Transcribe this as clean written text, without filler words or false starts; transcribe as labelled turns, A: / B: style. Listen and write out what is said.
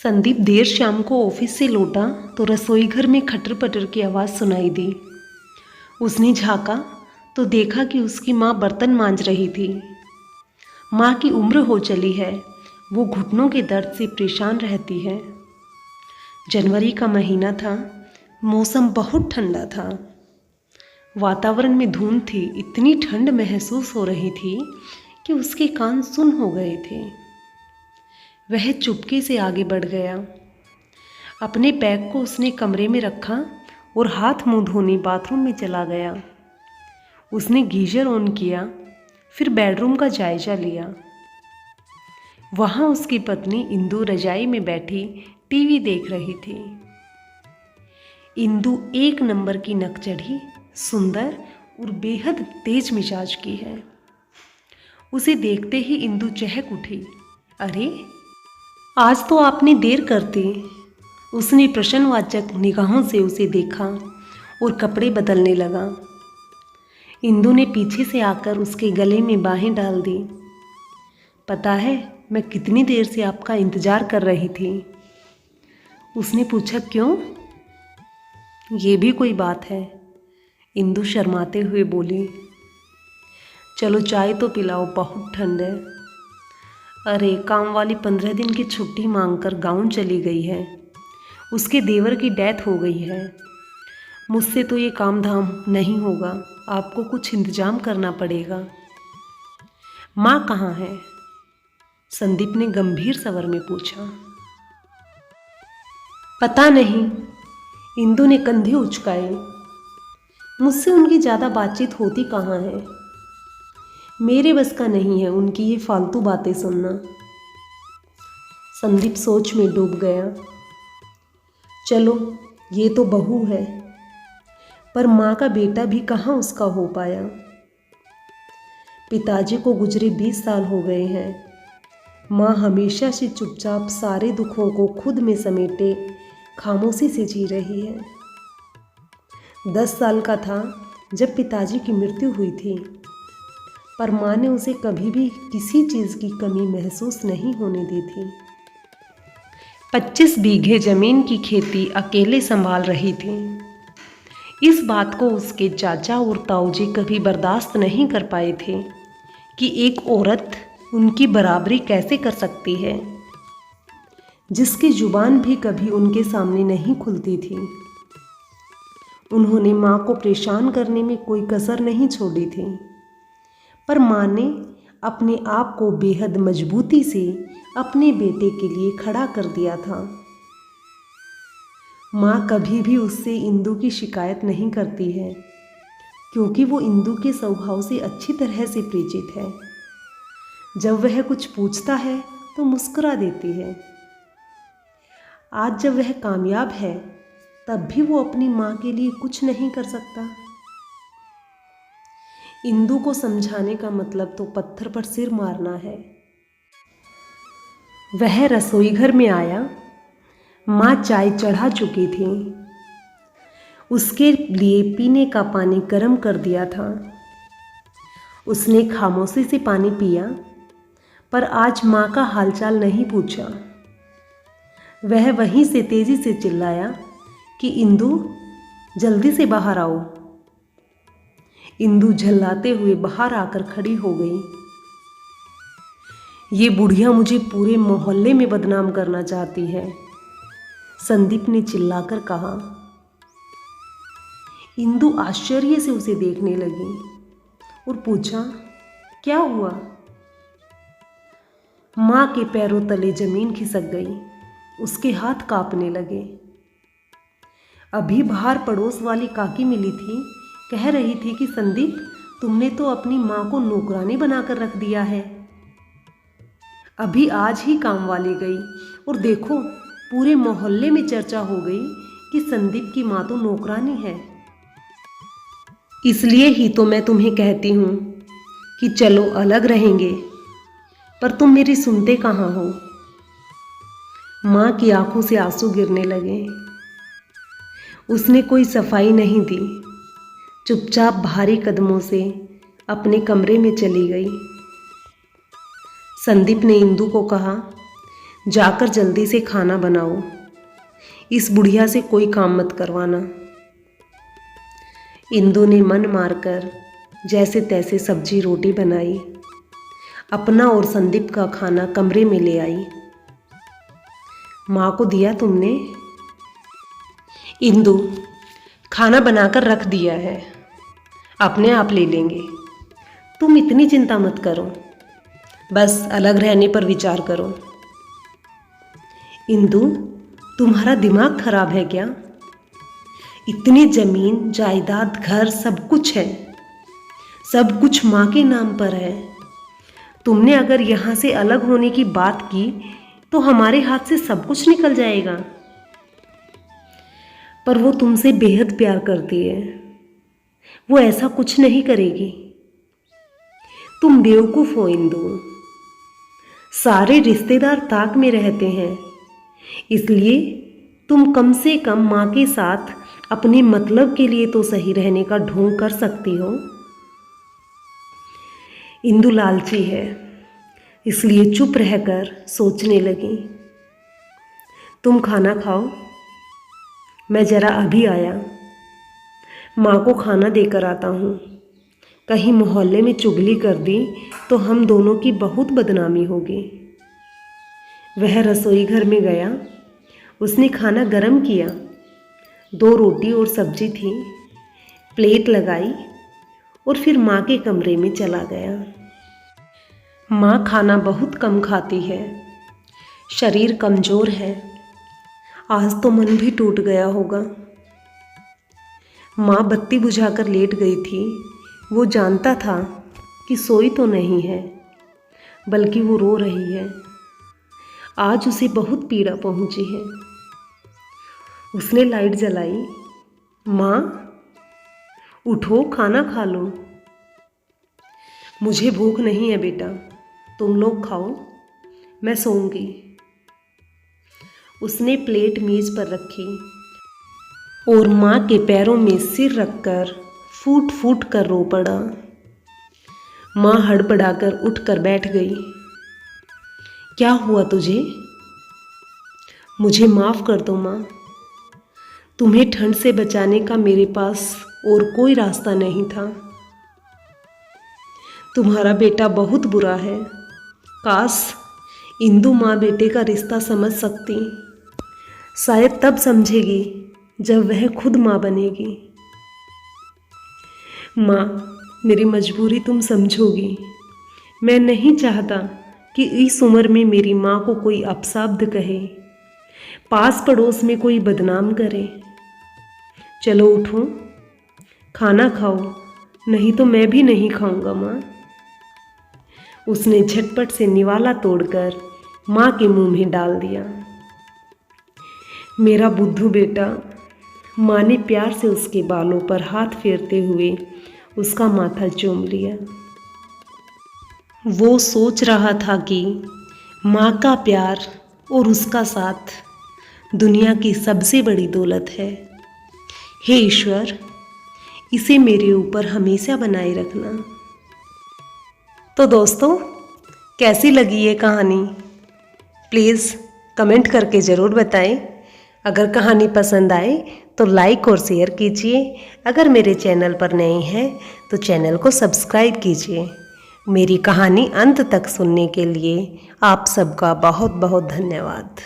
A: संदीप देर शाम को ऑफिस से लौटा तो रसोई घर में खटर पटर की आवाज़ सुनाई दी। उसने झांका तो देखा कि उसकी माँ बर्तन मांज रही थी। माँ की उम्र हो चली है, वो घुटनों के दर्द से परेशान रहती है। जनवरी का महीना था, मौसम बहुत ठंडा था। वातावरण में धुंध थी, इतनी ठंड महसूस हो रही थी कि उसके कान सुन हो गए थे। वह चुपके से आगे बढ़ गया। अपने बैग को उसने कमरे में रखा और हाथ मुंह धोने बाथरूम में चला गया। उसने गीजर ऑन किया, फिर बेडरूम का जायजा लिया। वहाँ उसकी पत्नी इंदु रजाई में बैठी टीवी देख रही थी। इंदु एक नंबर की नकचढ़ी, सुंदर और बेहद तेज मिजाज की है। उसे देखते ही इंदु चहक उठी। अरे, आज तो आपने देर कर दी। उसने प्रश्नवाचक निगाहों से उसे देखा और कपड़े बदलने लगा। इंदु ने पीछे से आकर उसके गले में बाहें डाल दी। पता है, मैं कितनी देर से आपका इंतज़ार कर रही थी। उसने पूछा, क्यों? ये भी कोई बात है, इंदु शर्माते हुए बोली। चलो चाय तो पिलाओ, बहुत ठंड है। अरे, काम वाली 15 दिन की छुट्टी मांगकर गाँव चली गई है। उसके देवर की डेथ हो गई है। मुझसे तो ये काम धाम नहीं होगा, आपको कुछ इंतजाम करना पड़ेगा। माँ कहाँ है? संदीप ने गंभीर स्वर में पूछा। पता नहीं, इंदु ने कंधे उचकाए। मुझसे उनकी ज़्यादा बातचीत होती कहाँ है। मेरे बस का नहीं है उनकी ये फालतू बातें सुनना। संदीप सोच में डूब गया। चलो, ये तो बहू है, पर माँ का बेटा भी कहाँ उसका हो पाया। पिताजी को गुजरे 20 साल हो गए हैं। माँ हमेशा से चुपचाप सारे दुखों को खुद में समेटे खामोशी से जी रही है। 10 साल का था जब पिताजी की मृत्यु हुई थी, पर माँ ने उसे कभी भी किसी चीज़ की कमी महसूस नहीं होने दी थी। 25 बीघे जमीन की खेती अकेले संभाल रही थी। इस बात को उसके चाचा और ताऊजी कभी बर्दाश्त नहीं कर पाए थे कि एक औरत उनकी बराबरी कैसे कर सकती है, जिसकी जुबान भी कभी उनके सामने नहीं खुलती थी। उन्होंने माँ को परेशान करने में कोई कसर नहीं छोड़ी थी, पर माँ ने अपने आप को बेहद मजबूती से अपने बेटे के लिए खड़ा कर दिया था। माँ कभी भी उससे इंदु की शिकायत नहीं करती है, क्योंकि वो इंदु के स्वभाव से अच्छी तरह से परिचित है। जब वह कुछ पूछता है तो मुस्कुरा देती है। आज जब वह कामयाब है, तब भी वो अपनी माँ के लिए कुछ नहीं कर सकता। इंदु को समझाने का मतलब तो पत्थर पर सिर मारना है। वह रसोई घर में आया। माँ चाय चढ़ा चुकी थी। उसके लिए पीने का पानी गर्म कर दिया था। उसने खामोशी से पानी पिया, पर आज माँ का हालचाल नहीं पूछा। वह वहीं से तेजी से चिल्लाया कि इंदु, जल्दी से बाहर आओ। इंदु झल्लाते हुए बाहर आकर खड़ी हो गई। ये बुढ़िया मुझे पूरे मोहल्ले में बदनाम करना चाहती है, संदीप ने चिल्लाकर कहा। इंदु आश्चर्य से उसे देखने लगी और पूछा, क्या हुआ? माँ के पैरों तले जमीन खिसक गई। उसके हाथ कांपने लगे। अभी बाहर पड़ोस वाली काकी मिली थी, कह रही थी कि संदीप, तुमने तो अपनी माँ को नौकरानी बनाकर रख दिया है। अभी आज ही काम वाली गई और देखो, पूरे मोहल्ले में चर्चा हो गई कि संदीप की माँ तो नौकरानी है। इसलिए ही तो मैं तुम्हें कहती हूँ कि चलो अलग रहेंगे, पर तुम मेरी सुनते कहाँ हो। माँ की आंखों से आंसू गिरने लगे। उसने कोई सफाई नहीं दी, चुपचाप भारी कदमों से अपने कमरे में चली गई। संदीप ने इंदु को कहा, जाकर जल्दी से खाना बनाओ, इस बुढ़िया से कोई काम मत करवाना। इंदु ने मन मारकर जैसे तैसे सब्जी रोटी बनाई, अपना और संदीप का खाना कमरे में ले आई। माँ को दिया तुमने? इंदु, खाना बनाकर रख दिया है, अपने आप ले लेंगे। तुम इतनी चिंता मत करो, बस अलग रहने पर विचार करो। इंदु, तुम्हारा दिमाग खराब है क्या? इतनी जमीन जायदाद घर सब कुछ है, सब कुछ माँ के नाम पर है। तुमने अगर यहाँ से अलग होने की बात की तो हमारे हाथ से सब कुछ निकल जाएगा। पर वो तुमसे बेहद प्यार करती है, वो ऐसा कुछ नहीं करेगी। तुम बेवकूफ़ हो इंदु, सारे रिश्तेदार ताक में रहते हैं, इसलिए तुम कम से कम माँ के साथ अपने मतलब के लिए तो सही रहने का ढोंग कर सकती हो। इंदु लालची है, इसलिए चुप रहकर सोचने लगी। तुम खाना खाओ, मैं ज़रा अभी आया, माँ को खाना देकर आता हूँ। कहीं मोहल्ले में चुगली कर दी तो हम दोनों की बहुत बदनामी होगी। वह रसोई घर में गया, उसने खाना गरम किया, 2 रोटी और सब्जी थी, प्लेट लगाई और फिर माँ के कमरे में चला गया। माँ खाना बहुत कम खाती है, शरीर कमज़ोर है, आज तो मन भी टूट गया होगा। माँ बत्ती बुझाकर लेट गई थी। वो जानता था कि सोई तो नहीं है, बल्कि वो रो रही है। आज उसे बहुत पीड़ा पहुंची है। उसने लाइट जलाई। माँ, उठो, खाना खा लो। मुझे भूख नहीं है बेटा, तुम लोग खाओ, मैं सोऊंगी। उसने प्लेट मेज पर रखी और माँ के पैरों में सिर रखकर फूट फूट कर रो पड़ा। माँ हड़बड़ाकर उठकर बैठ गई। क्या हुआ तुझे? मुझे माफ़ कर दो माँ, तुम्हें ठंड से बचाने का मेरे पास और कोई रास्ता नहीं था। तुम्हारा बेटा बहुत बुरा है, काश इंदु माँ बेटे का रिश्ता समझ सकती, शायद तब समझेगी जब वह खुद माँ बनेगी। माँ, मेरी मजबूरी तुम समझोगी। मैं नहीं चाहता कि इस उम्र में मेरी माँ को कोई अपशब्द कहे, पास पड़ोस में कोई बदनाम करे। चलो उठो, खाना खाओ, नहीं तो मैं भी नहीं खाऊंगा माँ। उसने झटपट से निवाला तोड़कर माँ के मुंह में डाल दिया। मेरा बुद्धू बेटा। माँ ने प्यार से उसके बालों पर हाथ फेरते हुए उसका माथा चूम लिया। वो सोच रहा था कि माँ का प्यार और उसका साथ दुनिया की सबसे बड़ी दौलत है। हे ईश्वर, इसे मेरे ऊपर हमेशा बनाए रखना। तो दोस्तों, कैसी लगी ये कहानी? प्लीज़ कमेंट करके ज़रूर बताएं। अगर कहानी पसंद आए तो लाइक और शेयर कीजिए। अगर मेरे चैनल पर नए हैं तो चैनल को सब्सक्राइब कीजिए। मेरी कहानी अंत तक सुनने के लिए आप सबका बहुत बहुत धन्यवाद।